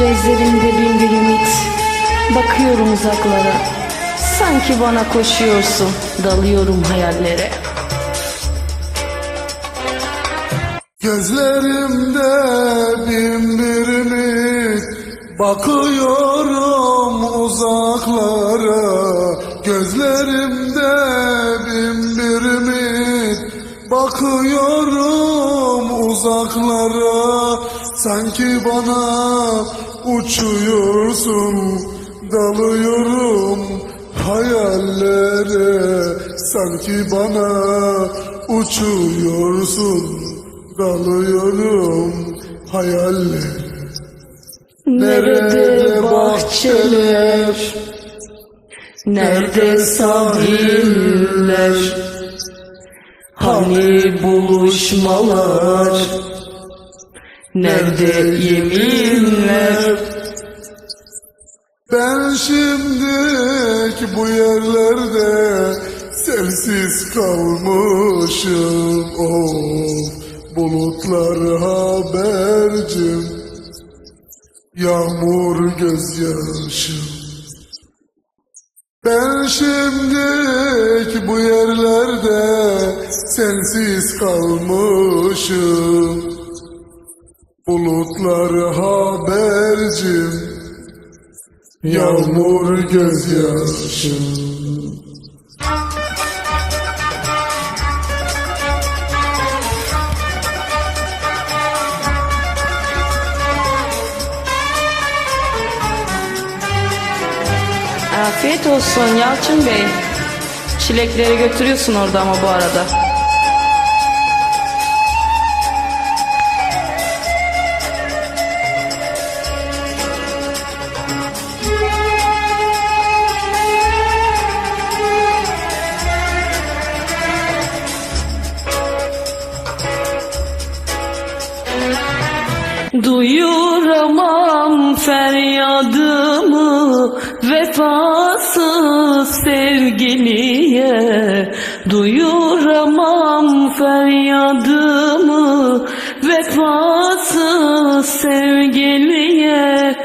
Gözlerimde bin bir ümit, bakıyorum uzaklara. Sanki bana koşuyorsun, dalıyorum hayallere. Gözlerimde bin bir ümit, bakıyorum uzaklara. Gözlerimde bin bir ümit, bakıyorum uzaklara. Sanki bana uçuyorsun, dalıyorum hayallere. Sanki bana uçuyorsun, dalıyorum hayallere. Nerede bahçeler, nerede sahiller, hani buluşmalar, nerede yeminler? Ben şimdilik bu yerlerde sensiz kalmışım. Of, bulutlar habercim, yağmur gözyaşım. Ben şimdilik bu yerlerde sensiz kalmışım. Bulutlar habercim, yağmur gözyaşım. Afiyet olsun Yalçın Bey. Çilekleri götürüyorsun orada ama bu arada. Duyuramam feryadımı vefasız sevgiliye. Duyuramam feryadımı vefasız sevgiliye.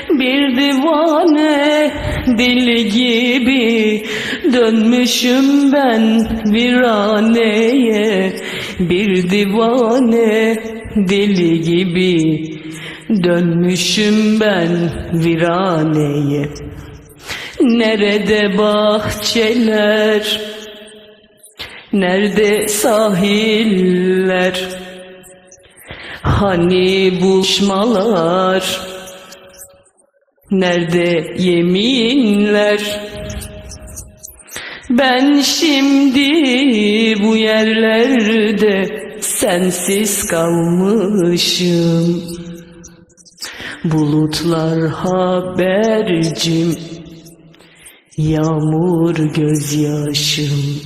Bir divane deli gibi dönmüşüm ben viraneye. Bir divane deli gibi dönmüşüm ben viraneye. Nerede bahçeler, nerede sahiller, hani buluşmalar, nerede yeminler? Ben şimdi bu yerlerde sensiz kalmışım. Bulutlar habercim, yağmur gözyaşım.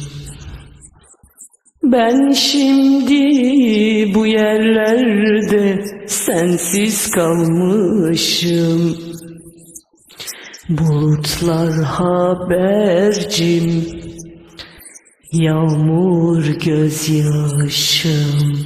Ben şimdi bu yerlerde sensiz kalmışım. Bulutlar habercim, yağmur gözyaşım.